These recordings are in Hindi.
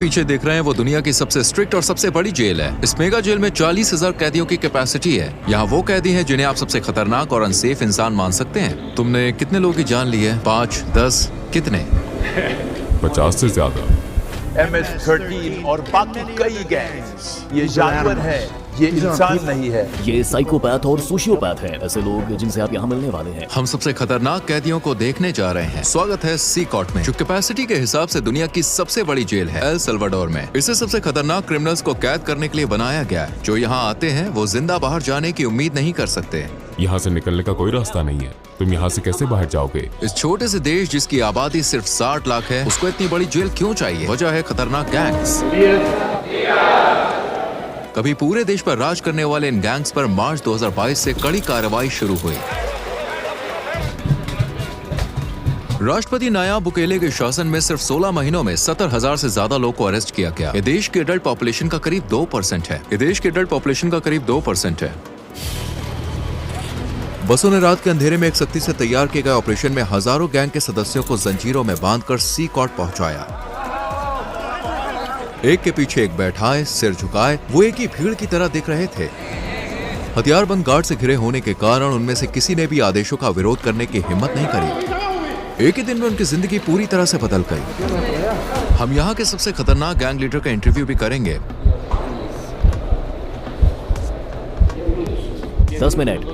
पीछे देख रहे हैं वो दुनिया की सबसे स्ट्रिक्ट और सबसे बड़ी जेल है। इस मेगा जेल में 40,000 कैदियों की कैपेसिटी है। यहाँ वो कैदी हैं जिन्हें आप सबसे खतरनाक और अनसेफ इंसान मान सकते हैं। तुमने कितने लोगों की जान ली है? 5, 10, कितने? 50 से ज्यादा। MS-13 और बाकी कई गैंग्स। ये जानवर है, ये इंसान नहीं है। ये साइकोपैथ और सोशियोपैथ है, ऐसे लोग जिनसे आप यहाँ मिलने वाले हैं। हम सबसे खतरनाक कैदियों को देखने जा रहे हैं। स्वागत है सी कॉट में, जो कैपेसिटी के हिसाब से दुनिया की सबसे बड़ी जेल है एल सल्वाडोर में। इसे सबसे खतरनाक क्रिमिनल्स को कैद करने के लिए बनाया गया है। जो यहाँ आते हैं वो जिंदा बाहर जाने की उम्मीद नहीं कर सकते। यहाँ से निकलने का कोई रास्ता नहीं है। तुम यहाँ से कैसे बाहर जाओगे? इस छोटे से देश जिसकी आबादी सिर्फ 60 लाख है, उसको इतनी बड़ी जेल क्यों चाहिए? वजह है खतरनाक गैंग्स। कभी पूरे देश पर राज करने वाले इन गैंग्स पर मार्च 2022 से कड़ी कार्रवाई शुरू हुई। राष्ट्रपति नायाब बुकेले के शासन में सिर्फ 16 महीनों में 70,000 से ज्यादा लोगों को अरेस्ट किया गया। ये देश की एडल्ट पॉपुलेशन का करीब 2% है। बसों ने रात के अंधेरे में एक सख्ती से तैयार किए गए ऑपरेशन में हजारों गैंग के सदस्यों को जंजीरों में बांधकर सी कॉट पहुंचाया। एक के पीछे एक बैठाए, सिर झुकाए, वो एक ही भीड़ की तरह दिख रहे थे। हथियारबंद गार्ड से घिरे होने के कारण उनमें से किसी ने भी आदेशों का विरोध करने की हिम्मत नहीं करी। एक ही दिन में उनकी जिंदगी पूरी तरह से बदल गई। हम यहाँ के सबसे खतरनाक गैंग लीडर का इंटरव्यू भी करेंगे। 10 मिनट।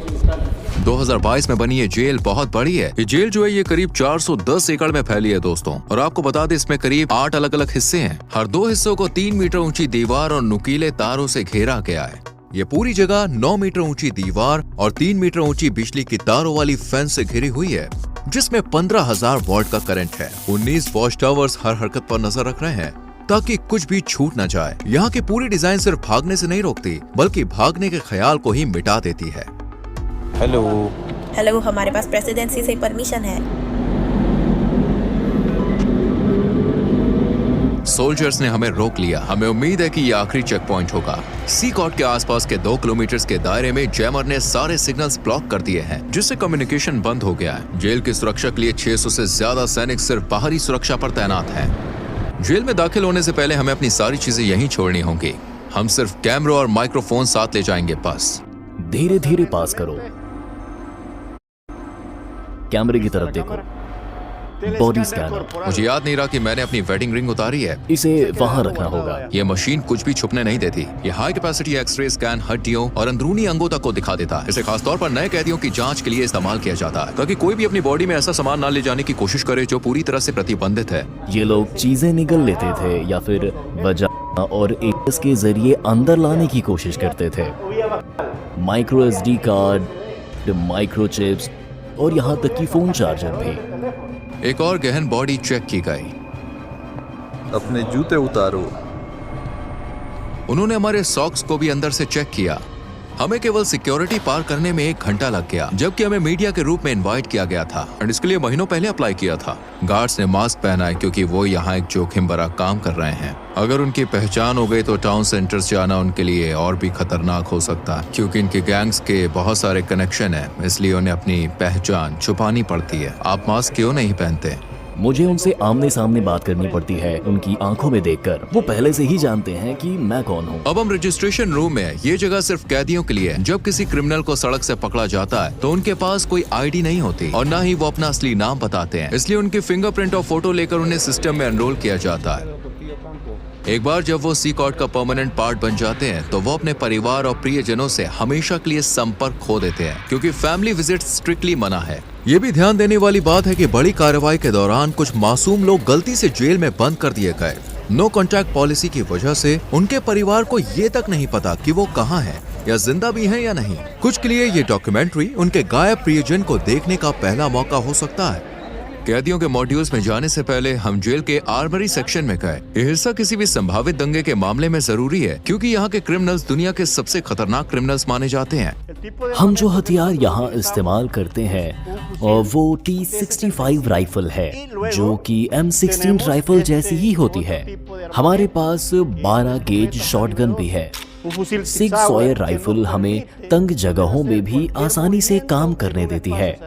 2022 में बनी ये जेल बहुत बड़ी है। ये जेल जो है ये करीब 410 एकड़ में फैली है दोस्तों। और आपको बता दें इसमें करीब 8 अलग अलग हिस्से हैं। हर 2 हिस्सों को 3 मीटर ऊंची दीवार और नुकीले तारों से घेरा गया है। ये पूरी जगह 9 मीटर ऊंची दीवार और 3 मीटर ऊंची बिजली की तारों वाली फेंस से घिरी हुई है, जिसमें 15,000 वॉट का करंट है। 19 वॉच टावर्स हर हरकत पर नजर रख रहे हैं ताकि कुछ भी छूट न जाए। यहाँ की पूरी डिजाइन सिर्फ भागने से नहीं रोकती, बल्कि भागने के ख्याल को ही मिटा देती है। हेलो, हमारे पास प्रेसिडेंसी से परमिशन है। सोल्जर्स ने हमें रोक लिया। हमें उम्मीद है कि ये आखिरी चेक पॉइंट होगा। सी कॉट के आसपास के 2 किलोमीटर के दायरे में जैमर ने सारे सिग्नल्स ब्लॉक कर दिए हैं, जिससे कम्युनिकेशन बंद हो गया है। जेल की सुरक्षा के लिए 600 से ज्यादा सैनिक सिर्फ बाहरी सुरक्षा पर तैनात हैं। जेल में दाखिल होने से पहले हमें अपनी सारी चीजें यहीं छोड़नी होंगी। हम सिर्फ कैमरा और माइक्रोफोन साथ ले जाएंगे बस। धीरे धीरे पास करो, कैमरे की तरफ देखो। Body scanner. मुझे याद नहीं रहा कि मैंने अपनी वेडिंग रिंग उतारी है। इसे वहां रखना होगा। ये मशीन कुछ भी छुपने नहीं देती। ये हाई कैपेसिटी एक्सरे स्कैन हड्डियों और अंदरूनी अंगों तक को दिखा देता है। इसे खासतौर पर नए कैदियों की जांच के लिए इस्तेमाल किया जाता है, ताकि कोई भी अपनी बॉडी में ऐसा सामान न ले जाने की कोशिश करे जो पूरी तरह से प्रतिबंधित है। ये लोग चीजें निगल लेते थे या फिर वजाना और एस के जरिए अंदर लाने की कोशिश करते थे। माइक्रो SD कार्ड, माइक्रोचिप्स और यहाँ तक कि फोन चार्जर भी। एक और गहन बॉडी चेक की गई। अपने जूते उतारो। उन्होंने हमारे सॉक्स को भी अंदर से चेक किया। हमें केवल सिक्योरिटी पार करने में 1 घंटा लग गया, जबकि हमें मीडिया के रूप में इनवाइट किया गया था और इसके लिए महीनों पहले अप्लाई किया था। गार्ड्स ने मास्क पहना है क्योंकि वो यहाँ एक जोखिम भरा काम कर रहे हैं। अगर उनकी पहचान हो गई तो टाउन सेंटर्स जाना उनके लिए और भी खतरनाक हो सकता है, क्योंकि इनके गैंग्स के बहुत सारे कनेक्शन है, इसलिए उन्हें अपनी पहचान छुपानी पड़ती है। आप मास्क क्यों नहीं पहनते? मुझे उनसे आमने सामने बात करनी पड़ती है, उनकी आंखों में देखकर। वो पहले से ही जानते हैं कि मैं कौन हूँ। अब हम रजिस्ट्रेशन रूम में हैं। ये जगह सिर्फ कैदियों के लिए है। जब किसी क्रिमिनल को सड़क से पकड़ा जाता है तो उनके पास कोई ID नहीं होती और न ही वो अपना असली नाम बताते हैं, इसलिए उनकी फिंगरप्रिंट और फोटो लेकर उन्हें सिस्टम में एनरोल किया जाता है। एक बार जब वो सी कॉट का परमानेंट पार्ट बन जाते हैं तो वो अपने परिवार और प्रियजनों से हमेशा के लिए संपर्क खो देते हैं, क्योंकि फैमिली विजिट स्ट्रिक्टली मना है। ये भी ध्यान देने वाली बात है कि बड़ी कार्रवाई के दौरान कुछ मासूम लोग गलती से जेल में बंद कर दिए गए। नो कॉन्टैक्ट पॉलिसी की वजह से उनके परिवार को ये तक नहीं पता कि वो कहाँ हैं या जिंदा भी हैं या नहीं। कुछ के लिए ये डॉक्यूमेंट्री उनके गायब प्रियजन को देखने का पहला मौका हो सकता है। कैदियों के मॉड्यूल्स में जाने से पहले हम जेल के आर्मरी सेक्शन में गए। ये हिस्सा किसी भी संभावित दंगे के मामले में जरूरी है, क्योंकि यहाँ के क्रिमिनल्स दुनिया के सबसे खतरनाक क्रिमिनल्स माने जाते हैं। हम जो हथियार यहाँ इस्तेमाल करते हैं वो T65 राइफल है, जो कि M16 राइफल जैसी ही होती है। हमारे पास 12 गेज शॉटगन भी है। सिग सॉयर राइफल हमें तंग जगहों में भी आसानी से काम करने देती है।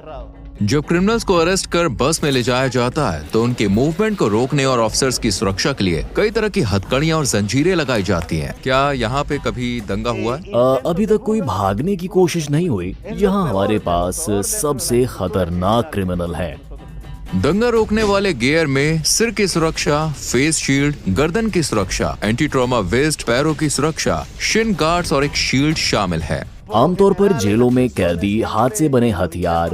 जब क्रिमिनल्स को अरेस्ट कर बस में ले जाया जाता है तो उनके मूवमेंट को रोकने और ऑफिसर्स की सुरक्षा के लिए कई तरह की हथकड़ियां और जंजीरें लगाई जाती हैं। क्या यहाँ पे कभी दंगा हुआ है? अभी तक कोई भागने की कोशिश नहीं हुई। यहाँ हमारे पास सबसे खतरनाक क्रिमिनल है। दंगा रोकने वाले गियर में सिर की सुरक्षा, फेस शील्ड, गर्दन की सुरक्षा, एंटी ट्रॉमा वेस्ट, पैरों की सुरक्षा, शिन गार्ड्स और एक शील्ड शामिल है। आमतौर पर जेलों में कैदी हाथ से बने हथियार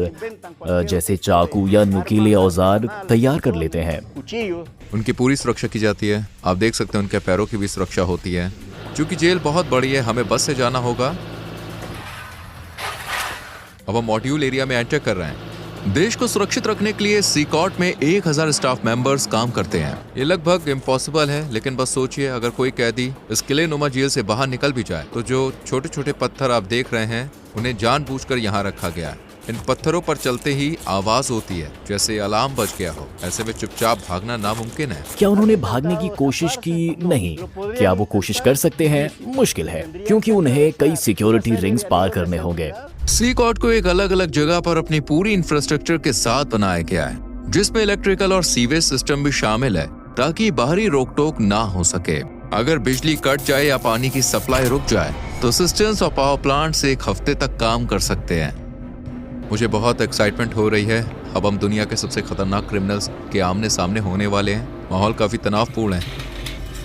जैसे चाकू या नुकीले औजार तैयार कर लेते हैं। उनकी पूरी सुरक्षा की जाती है। आप देख सकते हैं उनके पैरों की भी सुरक्षा होती है। क्योंकि जेल बहुत बड़ी है, हमें बस से जाना होगा। अब हम मॉड्यूल एरिया में एंटर कर रहे हैं। देश को सुरक्षित रखने के लिए सीकॉट में 1000 स्टाफ मेंबर्स काम करते हैं। ये लगभग इम्पॉसिबल है, लेकिन बस सोचिए अगर कोई कैदी इस किले नुमा जेल से बाहर निकल भी जाए तो जो छोटे छोटे पत्थर आप देख रहे हैं उन्हें जानबूझकर यहाँ रखा गया है। इन पत्थरों पर चलते ही आवाज होती है जैसे अलार्म बज गया हो। ऐसे में चुपचाप भागना नामुमकिन है। क्या उन्होंने भागने की कोशिश की? नहीं। क्या वो कोशिश कर सकते हैं? मुश्किल है, क्योंकि उन्हें कई सिक्योरिटी रिंग्स पार करने होंगे। सीकॉट को एक अलग अलग जगह पर अपनी पूरी इंफ्रास्ट्रक्चर के साथ बनाया गया है, जिसमें इलेक्ट्रिकल और सीवेज सिस्टम भी शामिल है ताकि बाहरी रोक टोक ना हो सके। अगर बिजली कट जाए या पानी की सप्लाई रुक जाए तो सिस्टम्स और पावर प्लांट से 1 हफ्ते तक काम कर सकते हैं। मुझे बहुत एक्साइटमेंट हो रही है। अब हम दुनिया के सबसे खतरनाक क्रिमिनल्स के आमने सामने होने वाले हैं। माहौल काफी तनावपूर्ण है।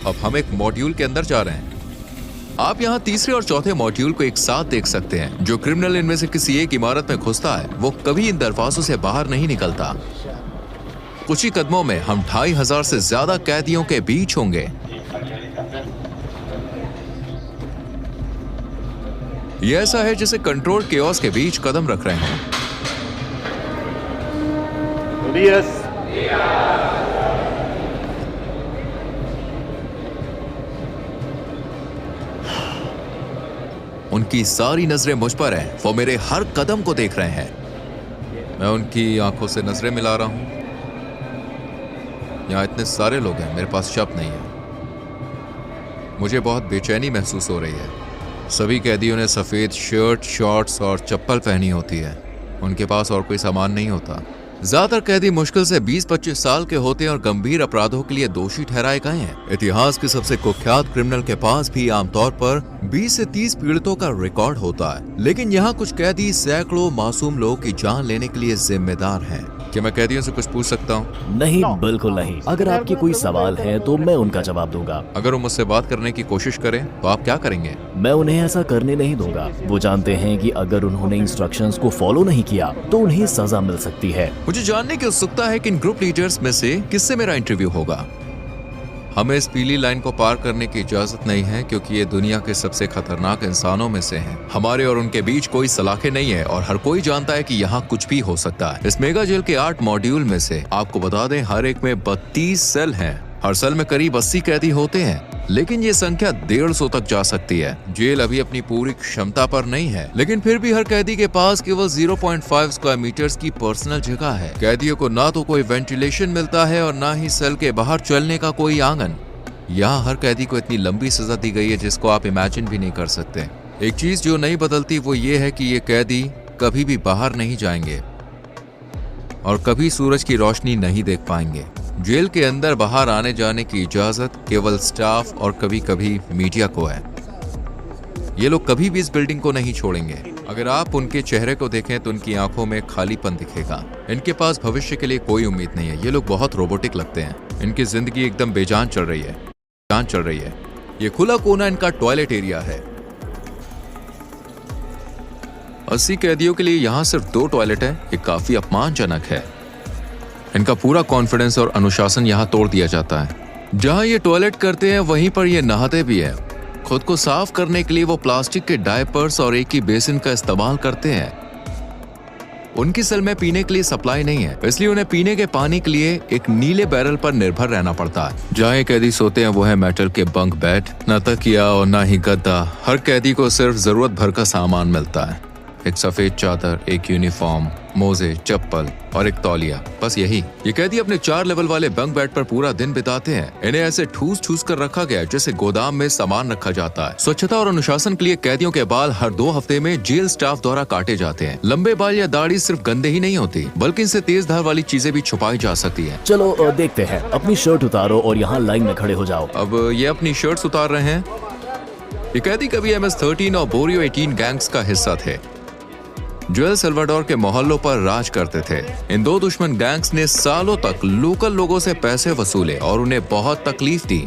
अब हम एक मॉड्यूल के अंदर जा रहे हैं। आप यहाँ तीसरे और चौथे मॉड्यूल को एक साथ देख सकते हैं। जो क्रिमिनल इनमें से किसी एक इमारत में घुसता है वो कभी इन दरवाजों से बाहर नहीं निकलता। कुछ ही कदमों में हम 2500 से ज्यादा कैदियों के बीच होंगे। ये ऐसा है जैसे कंट्रोल केओस के बीच कदम रख रहे हैं। उनकी सारी नजरें मुझ पर हैं। वो मेरे हर कदम को देख रहे हैं। मैं उनकी आंखों से नजरें मिला रहा हूं। यहाँ इतने सारे लोग हैं, मेरे पास शब्द नहीं है। मुझे बहुत बेचैनी महसूस हो रही है। सभी कैदियों ने सफेद शर्ट, शॉर्ट्स और चप्पल पहनी होती है। उनके पास और कोई सामान नहीं होता। ज्यादातर कैदी मुश्किल से 20-25 साल के होते हैं और गंभीर अपराधों के लिए दोषी ठहराए गए हैं। इतिहास के सबसे कुख्यात क्रिमिनल के पास भी आमतौर पर 20 से 30 पीड़ितों का रिकॉर्ड होता है, लेकिन यहाँ कुछ कैदी सैकड़ों मासूम लोगों की जान लेने के लिए जिम्मेदार हैं। क्या मैं कैदियों से कुछ पूछ सकता हूँ? नहीं, बिल्कुल नहीं। अगर आपके कोई सवाल है तो मैं उनका जवाब दूंगा। अगर वो मुझसे बात करने की कोशिश करें तो आप क्या करेंगे? मैं उन्हें ऐसा करने नहीं दूंगा। वो जानते हैं कि अगर उन्होंने इंस्ट्रक्शंस को फॉलो नहीं किया तो उन्हें सजा मिल सकती है। मुझे जानने की उत्सुकता है कि इन ग्रुप लीडर्स में से किससे मेरा इंटरव्यू होगा। हमें इस पीली लाइन को पार करने की इजाजत नहीं है क्योंकि ये दुनिया के सबसे खतरनाक इंसानों में से हैं। हमारे और उनके बीच कोई सलाखें नहीं है और हर कोई जानता है कि यहाँ कुछ भी हो सकता है। इस मेगा जेल के 8 मॉड्यूल में से आपको बता दें हर एक में 32 सेल हैं। हर सेल में करीब 80 कैदी होते हैं, लेकिन ये संख्या 150 तक जा सकती है। जेल अभी अपनी पूरी क्षमता पर नहीं है, लेकिन फिर भी हर कैदी के पास केवल 0.5 स्क्वायर मीटर्स की पर्सनल जगह है। कैदियों को ना तो कोई वेंटिलेशन मिलता है और ना ही सेल के बाहर चलने का कोई आंगन। यहाँ हर कैदी को इतनी लंबी सजा दी गई है जिसको आप इमेजिन भी नहीं कर सकते। एक चीज जो नहीं बदलती वो ये है कि ये कैदी कभी भी बाहर नहीं जाएंगे और कभी सूरज की रोशनी नहीं देख पाएंगे। जेल के अंदर बाहर आने जाने की इजाजत केवल स्टाफ और कभी कभी मीडिया को है। ये लोग कभी भी इस बिल्डिंग को नहीं छोड़ेंगे। अगर आप उनके चेहरे को देखें तो उनकी आंखों में खालीपन दिखेगा। इनके पास भविष्य के लिए कोई उम्मीद नहीं है। ये लोग बहुत रोबोटिक लगते हैं। इनकी जिंदगी एकदम बेजान चल रही है। ये खुला कोना इनका टॉयलेट एरिया है। 80 कैदियों के लिए यहाँ सिर्फ 2 टॉयलेट है। ये काफी अपमानजनक है। इनका पूरा कॉन्फिडेंस और अनुशासन यहाँ तोड़ दिया जाता है। जहाँ ये टॉयलेट करते हैं वहीं पर ये नहाते भी हैं। खुद को साफ करने के लिए वो प्लास्टिक के डायपर्स और एक ही बेसिन का इस्तेमाल करते हैं। उनकी सेल में पीने के लिए सप्लाई नहीं है, इसलिए उन्हें पीने के पानी के लिए एक नीले बैरल पर निर्भर रहना पड़ता है। जहाँ ये कैदी सोते हैं वो है मेटल के बंक बेड। न तकिया और न ही गद्दा। हर कैदी को सिर्फ जरूरत भर का सामान मिलता है। एक सफेद चादर, एक यूनिफॉर्म, मोजे, चप्पल और एक तौलिया, बस यही। ये कैदी अपने 4 लेवल वाले बंक बेड पर पूरा दिन बिताते हैं। इन्हें ऐसे ठूस कर रखा गया जैसे गोदाम में सामान रखा जाता है। स्वच्छता और अनुशासन के लिए कैदियों के बाल हर 2 हफ्ते में जेल स्टाफ द्वारा काटे जाते हैं। लंबे बाल या दाढ़ी सिर्फ गंदे ही नहीं होती, बल्कि इनसे तेज धार वाली चीजें भी छुपाई जा सकती है। चलो देखते हैं। अपनी शर्ट उतारो और यहाँ लाइन में खड़े हो जाओ। अब ये अपनी शर्ट्स उतार रहे हैं। ये कैदी कभी MS-13 और बोरियो 18 गैंग्स का हिस्सा थे जो एल सल्वाडोर के मोहल्लों पर राज करते थे। इन 2 दुश्मन गैंग्स ने सालों तक लोकल लोगों से पैसे वसूले और उन्हें बहुत तकलीफ दी।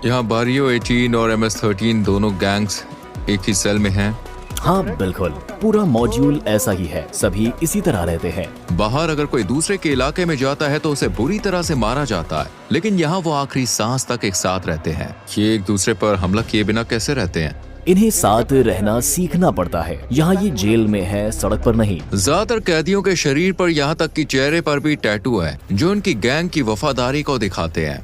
यहाँ बोरियो 18 और MS-13 दोनों गैंग्स एक ही सेल में हैं। हाँ बिल्कुल, पूरा मॉड्यूल ऐसा ही है, सभी इसी तरह रहते हैं। बाहर अगर कोई दूसरे के इलाके में जाता है तो उसे बुरी तरह से मारा जाता है, लेकिन यहाँ वो आखिरी सांस तक एक साथ रहते हैं। ये एक दूसरे पर हमला किए बिना कैसे रहते हैं? इन्हें साथ रहना सीखना पड़ता है। यहाँ ये जेल में है, सड़क पर नहीं। ज्यादातर कैदियों के शरीर पर यहाँ तक कि चेहरे पर भी टैटू है जो उनकी गैंग की वफादारी को दिखाते हैं।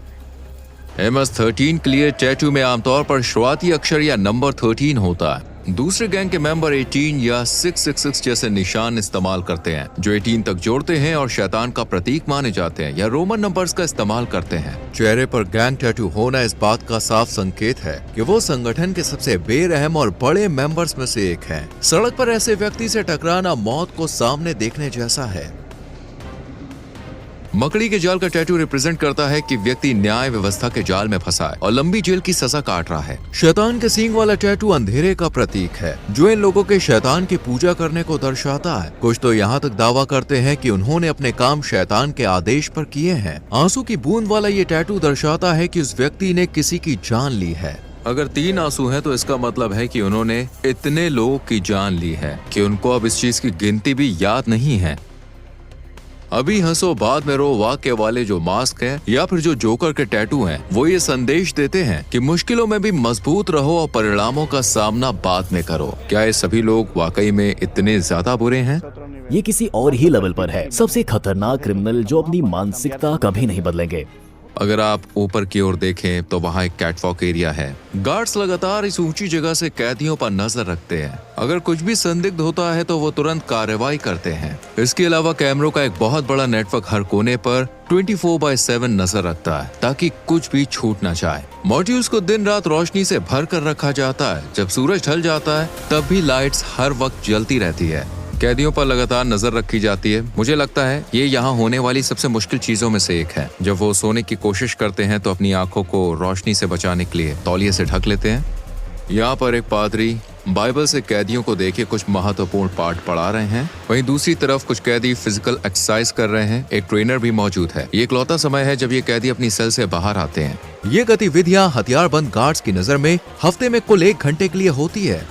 MS-13 के लिए टैटू में आमतौर पर शुरुआती अक्षर या नंबर 13 होता है। दूसरे गैंग के मेंबर 18 या 666 जैसे निशान इस्तेमाल करते हैं जो 18 तक जोड़ते हैं और शैतान का प्रतीक माने जाते हैं, या रोमन नंबर्स का इस्तेमाल करते हैं। चेहरे पर गैंग टैटू होना इस बात का साफ संकेत है कि वो संगठन के सबसे बेरहम और बड़े मेंबर्स में से एक हैं। सड़क पर ऐसे व्यक्ति से टकराना मौत को सामने देखने जैसा है। मकड़ी के जाल का टैटू रिप्रेजेंट करता है कि व्यक्ति न्याय व्यवस्था के जाल में फंसा है और लंबी जेल की सजा काट रहा है। शैतान के सींग वाला टैटू अंधेरे का प्रतीक है जो इन लोगों के शैतान की पूजा करने को दर्शाता है। कुछ तो यहाँ तक दावा करते हैं कि उन्होंने अपने काम शैतान के आदेश पर किए हैं। आंसू की बूंद वाला ये टैटू दर्शाता है कि उस व्यक्ति ने किसी की जान ली है। अगर 3 आंसू हैं तो इसका मतलब है कि उन्होंने इतने लोगों की जान ली है कि उनको अब इस चीज की गिनती भी याद नहीं है। अभी हंसो बाद में रो वाक्य वाले जो मास्क है या फिर जो जोकर के टैटू हैं, वो ये संदेश देते हैं कि मुश्किलों में भी मजबूत रहो और परिणामों का सामना बाद में करो। क्या ये सभी लोग वाकई में इतने ज्यादा बुरे हैं? ये किसी और ही लेवल पर है। सबसे खतरनाक क्रिमिनल जो अपनी मानसिकता कभी नहीं बदलेंगे। अगर आप ऊपर की ओर देखें तो वहाँ एक कैटवॉक एरिया है। गार्ड्स लगातार इस ऊंची जगह से कैदियों पर नजर रखते हैं। अगर कुछ भी संदिग्ध होता है तो वो तुरंत कार्रवाई करते हैं। इसके अलावा कैमरों का एक बहुत बड़ा नेटवर्क हर कोने पर 24/7 नजर रखता है ताकि कुछ भी छूट न जाए। मॉड्यूल्स को दिन रात रोशनी से भर कर रखा जाता है। जब सूरज ढल जाता है तब भी लाइट्स हर वक्त जलती रहती है। कैदियों पर लगातार नजर रखी जाती है। मुझे लगता है ये यहाँ होने वाली सबसे मुश्किल चीजों में से एक है। जब वो सोने की कोशिश करते हैं तो अपनी आंखों को रोशनी से बचाने के लिए तौलिए से ढक लेते हैं। यहाँ पर एक पादरी बाइबल से कैदियों को देखे कुछ महत्वपूर्ण पाठ पढ़ा रहे हैं। वहीं दूसरी तरफ कुछ कैदी फिजिकल एक्सरसाइज कर रहे हैं। एक ट्रेनर भी मौजूद है। ये इकलौता समय है जब ये कैदी अपनी सेल से बाहर आते हैं। ये गतिविधियाँ हथियारबंद गार्ड्स की नजर में हफ्ते में कुल 1 घंटे के लिए होती है।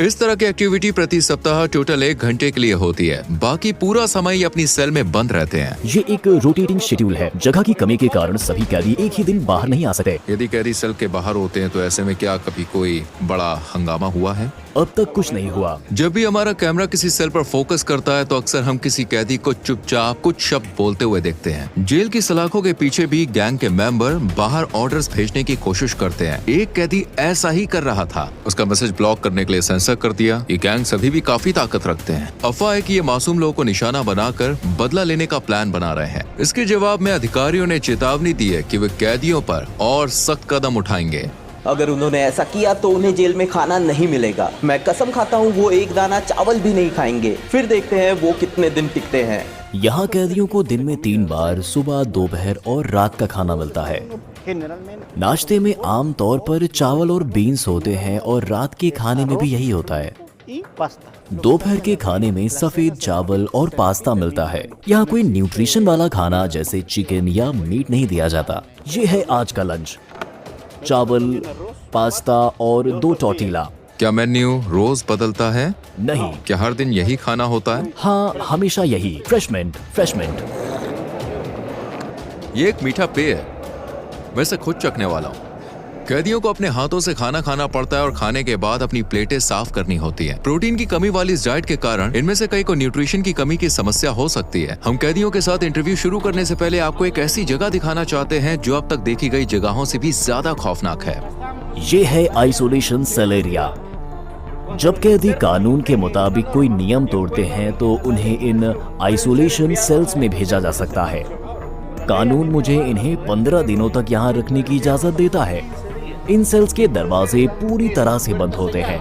इस तरह की एक्टिविटी प्रति सप्ताह टोटल 1 घंटे के लिए होती है। बाकी पूरा समय ये अपनी सेल में बंद रहते हैं। ये एक रोटेटिंग शेड्यूल है। जगह की कमी के कारण सभी कैदी एक ही दिन बाहर नहीं आ सकते। यदि कैदी सेल के बाहर होते हैं तो ऐसे में क्या कभी कोई बड़ा हंगामा हुआ है? अब तक कुछ नहीं हुआ। जब भी हमारा कैमरा किसी सेल पर फोकस करता है तो अक्सर हम किसी कैदी को चुपचाप कुछ शब्द बोलते हुए देखते हैं। जेल की सलाखों के पीछे भी गैंग के मेंबर बाहर ऑर्डर्स भेजने की कोशिश करते हैं। एक कैदी ऐसा ही कर रहा था। उसका मैसेज ब्लॉक करने के लिए सेंसर कर दिया। ये गैंग सभी भी काफी ताकत रखते हैं। अफवाह है कि ये मासूम लोगों को निशाना बनाकर बदला लेने का प्लान बना रहे हैं। इसके जवाब में अधिकारियों ने चेतावनी दी है कि वे कैदियों पर और सख्त कदम उठाएंगे। अगर उन्होंने ऐसा किया तो उन्हें जेल में खाना नहीं मिलेगा। मैं कसम खाता हूँ वो एक दाना चावल भी नहीं खाएंगे। फिर देखते हैं वो कितने दिन टिकते हैं। यहाँ कैदियों को दिन में 3 बार सुबह, दोपहर और रात का खाना मिलता है। नाश्ते में आम तौर पर चावल और बीन्स होते हैं और रात के खाने में भी यही होता है। दोपहर के खाने में सफेद चावल और पास्ता मिलता है। यहाँ कोई न्यूट्रिशन वाला खाना जैसे चिकन या मीट नहीं दिया जाता। ये है आज का लंच। चावल, पास्ता और 2 टॉर्टिला। क्या मेन्यू रोज बदलता है? नहीं। क्या हर दिन यही खाना होता है? हाँ, हमेशा यही। फ्रेशमेंट। ये एक मीठा पेय है। मैं इसे खुद चखने वाला हूँ। कैदियों को अपने हाथों से खाना खाना पड़ता है और खाने के बाद अपनी प्लेटें साफ करनी होती है। प्रोटीन की कमी वाली इस डाइट के कारण इनमें से कई को न्यूट्रिशन की कमी की समस्या हो सकती है। हम कैदियों के साथ इंटरव्यू शुरू करने से पहले आपको एक ऐसी जगह दिखाना चाहते हैं जो अब तक देखी गई जगहों से भी ज्यादा खौफनाक है। ये है आइसोलेशन सेल एरिया। जब कैदी कानून के मुताबिक कोई नियम तोड़ते हैं तो उन्हें इन आइसोलेशन सेल्स में भेजा जा सकता है। कानून मुझे इन्हें 15 दिनों तक यहाँ रखने की इजाजत देता है। इन सेल्स के दरवाजे पूरी तरह से बंद होते हैं।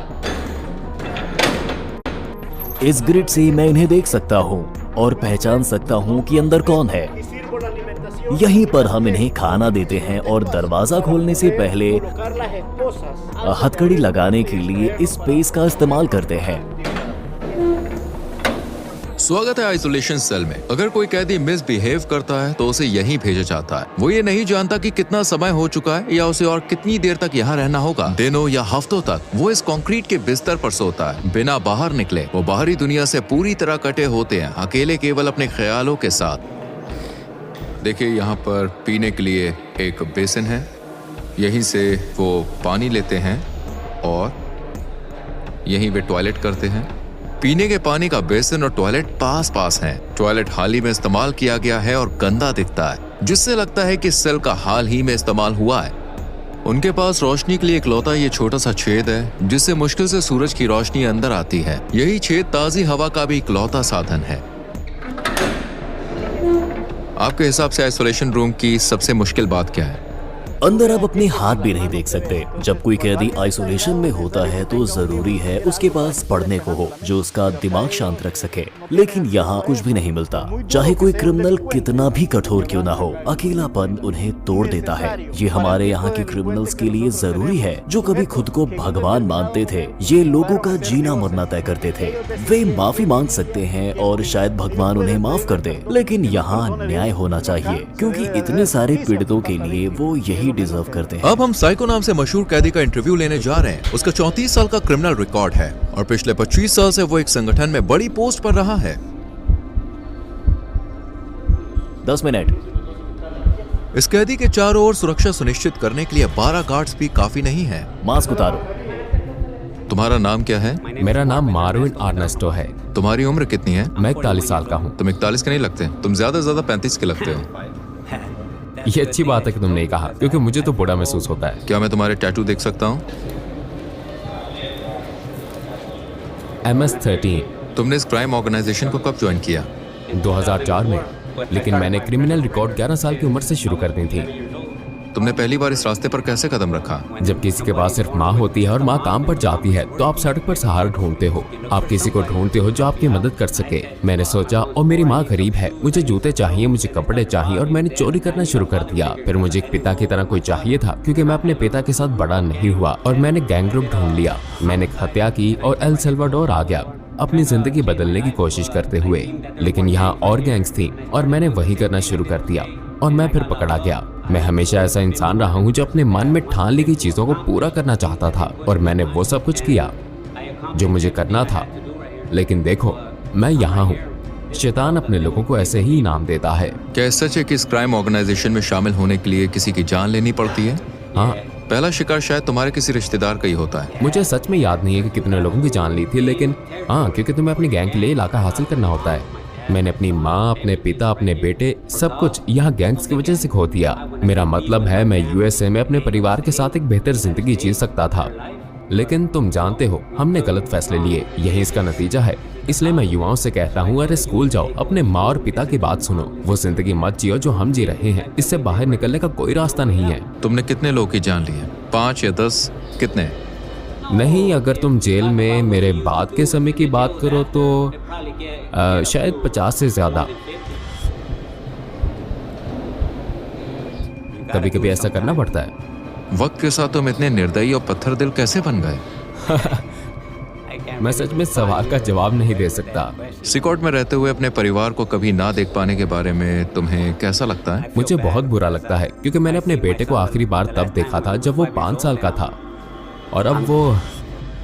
इस ग्रिड से मैं इन्हें देख सकता हूँ और पहचान सकता हूँ कि अंदर कौन है। यहीं पर हम इन्हें खाना देते हैं और दरवाजा खोलने से पहले हथकड़ी लगाने के लिए इस स्पेस का इस्तेमाल करते हैं। स्वागत है आइसोलेशन सेल में। अगर कोई कैदी मिसबिहेव करता है तो उसे यहीं भेजा जाता है। वो ये नहीं जानता कि कितना समय हो चुका है या उसे और कितनी देर तक यहाँ रहना होगा, दिनों या हफ्तों तक। वो इस कंक्रीट के बिस्तर पर सोता है बिना बाहर निकले। वो बाहरी दुनिया से पूरी तरह कटे होते हैं, अकेले केवल अपने ख्यालों के साथ। देखिए, यहाँ पर पीने के लिए एक बेसिन है। यहीं से वो पानी लेते हैं और यहीं वे टॉयलेट करते हैं। पीने के पानी का बेसिन और टॉयलेट पास पास हैं। टॉयलेट हाल ही में इस्तेमाल किया गया है और गंदा दिखता है, जिससे लगता है कि सेल का हाल ही में इस्तेमाल हुआ है। उनके पास रोशनी के लिए इकलौता ये छोटा सा छेद है, जिससे मुश्किल से सूरज की रोशनी अंदर आती है। यही छेद ताजी हवा का भी इकलौता साधन है। आपके हिसाब से आइसोलेशन रूम की सबसे मुश्किल बात क्या है? अंदर आप अपने हाथ भी नहीं देख सकते। जब कोई कैदी आइसोलेशन में होता है तो जरूरी है उसके पास पढ़ने को हो जो उसका दिमाग शांत रख सके, लेकिन यहाँ कुछ भी नहीं मिलता। चाहे कोई क्रिमिनल कितना भी कठोर क्यों ना हो, अकेलापन उन्हें तोड़ देता है। ये हमारे यहाँ के क्रिमिनल्स के लिए जरूरी है जो कभी खुद को भगवान मानते थे। ये लोगों का जीना मरना तय करते थे। वे माफी मांग सकते हैं और शायद भगवान उन्हें माफ कर दे, लेकिन यहाँ न्याय होना चाहिए क्योंकि इतने सारे पीड़ितों के लिए वो यही डिजर्व करते हैं। अब हम साइको नाम से मशहूर कैदी का इंटरव्यू लेने जा रहे हैं। उसका 34 साल का क्रिमिनल रिकॉर्ड है और पिछले 25 साल से वो एक संगठन में बड़ी पोस्ट पर रहा है। 10 मिनट। इस कैदी के चारों ओर सुरक्षा सुनिश्चित करने के लिए 12 गार्ड्स भी काफी नहीं है। मास्क उतारो। तुम्हारा नाम क्या है? मेरा नाम मार्विन आर्नेस्टो है। तुम्हारी उम्र कितनी है? मैं 41 साल का हूँ। तुम 41 के नहीं लगते, तुम ज्यादा से ज्यादा 35 के लगते हो। ये अच्छी बात है कि तुमने कहा, क्योंकि मुझे तो बुरा महसूस होता है। क्या मैं तुम्हारे टैटू देख सकता हूँ? MS-13। तुमने इस क्राइम ऑर्गेनाइजेशन को कब ज्वाइन किया? 2004 में, लेकिन मैंने क्रिमिनल रिकॉर्ड 11 साल की उम्र से शुरू कर दी थी। तुमने पहली बार इस रास्ते पर कैसे कदम रखा? जब किसी के पास सिर्फ माँ होती है और माँ काम पर जाती है तो आप सड़क पर सहारा ढूंढते हो। आप किसी को ढूंढते हो जो आपकी मदद कर सके। मैंने सोचा, और मेरी माँ गरीब है, मुझे जूते चाहिए, मुझे कपड़े चाहिए, और मैंने चोरी करना शुरू कर दिया। फिर मुझे एक पिता की तरह कोई चाहिए था, क्योंकि मैं अपने पिता के साथ बड़ा नहीं हुआ, और मैंने गैंग ग्रुप ढूंढ लिया। मैंने एक हत्या की और एल सल्वाडोर आ गया अपनी जिंदगी बदलने की कोशिश करते हुए। लेकिन यहाँ और गैंग्स थी और मैंने वही करना शुरू कर दिया और मैं फिर पकड़ा गया। मैं हमेशा ऐसा इंसान रहा हूँ जो अपने मन में ठान ली गई चीजों को पूरा करना चाहता था, और मैंने वो सब कुछ किया जो मुझे करना था। लेकिन देखो, मैं यहाँ हूँ। शैतान अपने लोगों को ऐसे ही इनाम देता है। क्या सच है कि इस क्राइम ऑर्गेनाइजेशन में शामिल होने के लिए किसी की जान लेनी पड़ती है? हाँ। पहला शिकार शायद तुम्हारे किसी रिश्तेदार का ही होता है। मुझे सच में याद नहीं है कि कितने लोगों की जान ली थी, लेकिन हाँ, क्योंकि तुम्हें अपनी गैंग के लिए इलाका हासिल करना होता है। मैंने अपनी माँ, अपने पिता, अपने बेटे, सब कुछ यहाँ गैंग्स की वजह से खो दिया। मेरा मतलब है, मैं USA में अपने परिवार के साथ एक बेहतर जिंदगी जी सकता था, लेकिन तुम जानते हो हमने गलत फैसले लिए। यही इसका नतीजा है। इसलिए मैं युवाओं से कहता हूँ, अरे स्कूल जाओ, अपने माँ और पिता की बात सुनो। वो जिंदगी मत जियो जो हम जी रहे हैं। इससे बाहर निकलने का कोई रास्ता नहीं है। तुमने कितने लोगों की जान ली है? 5 या 10? कितने? नहीं, अगर तुम जेल में मेरे बाद के समय की बात करो तो शायद 50 से ज्यादा। कभी कभी ऐसा करना पड़ता है। वक्त के साथ तुम इतने निर्दयी और पत्थर दिल कैसे बन गए? मैं सच में सवाल का जवाब नहीं दे सकता। सिकॉट में रहते हुए अपने परिवार को कभी ना देख पाने के बारे में तुम्हें कैसा लगता है? मुझे बहुत बुरा लगता है, क्योंकि मैंने अपने बेटे को आखिरी बार तब देखा था जब वो 5 साल का था, और अब वो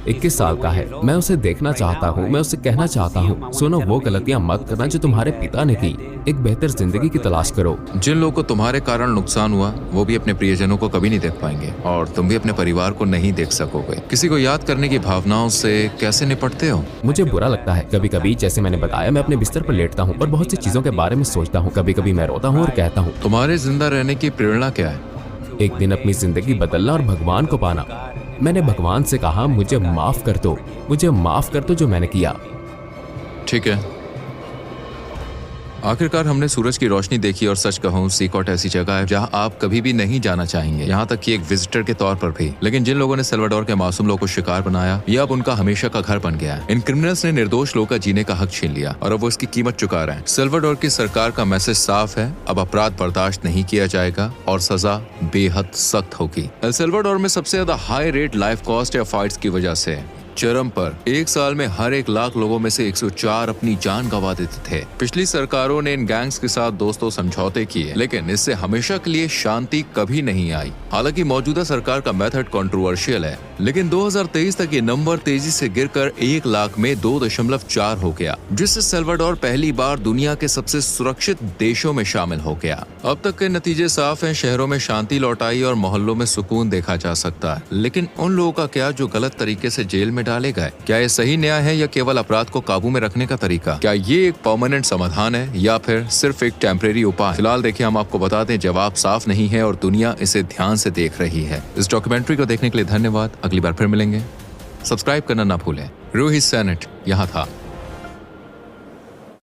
21 साल का है। मैं उसे देखना चाहता हूँ। मैं उसे कहना चाहता हूँ, सुनो, वो गलतियाँ मत करना जो तुम्हारे पिता ने की। एक बेहतर जिंदगी की तलाश करो। जिन लोगों को तुम्हारे कारण नुकसान हुआ, वो भी अपने प्रियजनों को कभी नहीं देख पाएंगे, और तुम भी अपने परिवार को नहीं देख सकोगे। किसी को याद करने की भावनाओं से कैसे निपटते हो? मुझे बुरा लगता है। कभी कभी, जैसे मैंने बताया, मैं अपने बिस्तर पर लेटता हूँ और बहुत सी चीजों के बारे में सोचता हूँ। कभी कभी मैं रोता हूँ और कहता हूँ, तुम्हारे जिंदा रहने की प्रेरणा क्या है? एक दिन अपनी जिंदगी बदलना और भगवान को पाना। मैंने भगवान से कहा मुझे माफ कर दो, मुझे माफ कर दो जो मैंने किया। ठीक है। आखिरकार हमने सूरज की रोशनी देखी और सच कहूं सीकॉट ऐसी जगह है जहां आप कभी भी नहीं जाना चाहेंगे, यहाँ तक कि एक विजिटर के तौर पर भी। लेकिन जिन लोगों ने सल्वाडोर के मासूम लोगों को शिकार बनाया, ये अब उनका हमेशा का घर बन गया है। इन क्रिमिनल्स ने निर्दोष लोगों का जीने का हक छीन लिया और अब वो इसकी कीमत चुका रहे हैं। सल्वाडोर की सरकार का मैसेज साफ है, अब अपराध बर्दाश्त नहीं किया जाएगा और सजा बेहद सख्त होगी। एल सल्वाडोर में सबसे ज्यादा हाई रेट लाइफ कॉस्ट या फाइट्स की वजह से चरम पर। एक साल में हर 1 लाख लोगों में से 104 अपनी जान गंवा देते थे। पिछली सरकारों ने इन गैंग्स के साथ दोस्तों समझौते किए, लेकिन इससे हमेशा के लिए शांति कभी नहीं आई। हालांकि मौजूदा सरकार का मेथड कंट्रोवर्शियल है, लेकिन 2023 तक ये नंबर तेजी से गिरकर 1 लाख में 2.4 हो गया, जिससे सल्वाडोर पहली बार दुनिया के सबसे सुरक्षित देशों में शामिल हो गया। अब तक के नतीजे साफ हैं, शहरों में शांति लौट आई और मोहल्लों में सुकून देखा जा सकता है। लेकिन उन लोगों का क्या जो गलत तरीके से जेल में डाले गए? क्या ये सही न्याय है या केवल अपराध को काबू में रखने का तरीका? क्या ये एक परमानेंट समाधान है या फिर सिर्फ एक टेम्परेरी उपाय? फिलहाल देखिए, हम आपको बता दें, जवाब साफ नहीं है और दुनिया इसे ध्यान से देख रही है। इस डॉक्यूमेंट्री को देखने के लिए धन्यवाद। अगली बार फिर मिलेंगे। सब्सक्राइब करना ना भूलें। रूही सेनेट यहाँ था।